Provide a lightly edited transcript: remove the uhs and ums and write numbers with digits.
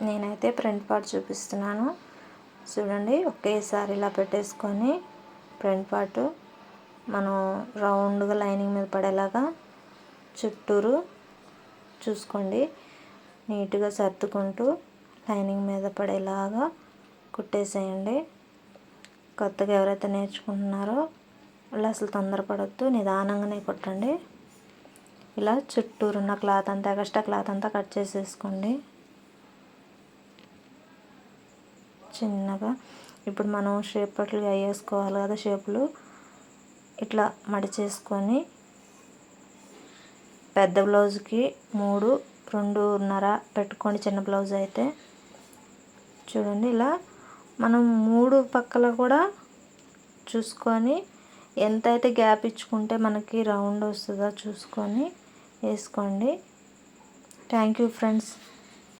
నేనైతే front part చూపిస్తున్నాను చూడండి. ఒకేసారి ఇలా పెట్టేసుకొని ఫ్రంట్ పార్ట్ మనం రౌండ్గా లైనింగ్ మీద పడేలాగా చుట్టూరు చూసుకోండి. నీట్గా సర్దుకుంటూ లైనింగ్ మీద పడేలాగా కుట్టేసేయండి. కొత్తగా ఎవరైతే నేర్చుకుంటున్నారో వాళ్ళు అసలు తొందరపడొద్దు, నిదానంగానే కుట్టండి. ఇలా చుట్టూరున్న క్లాత్ అంతా, ఎక్స్ట్రా క్లాత్ అంతా కట్ చేసేసుకోండి చిన్నగా. ఇప్పుడు మనం షేప్ పట్లు వేసుకోవాలి కదా, షేపులు ఇట్లా మడిచేసుకొని పెద్ద బ్లౌజ్కి 3, 2.5 పెట్టుకోండి. చిన్న బ్లౌజ్ అయితే చూడండి. ఇలా మనం 3 పక్కల కూడా చూసుకొని ఎంతైతే గ్యాప్ ఇచ్చుకుంటే మనకి రౌండ్ వస్తుందో చూసుకొని వేసుకోండి. Thank you friends.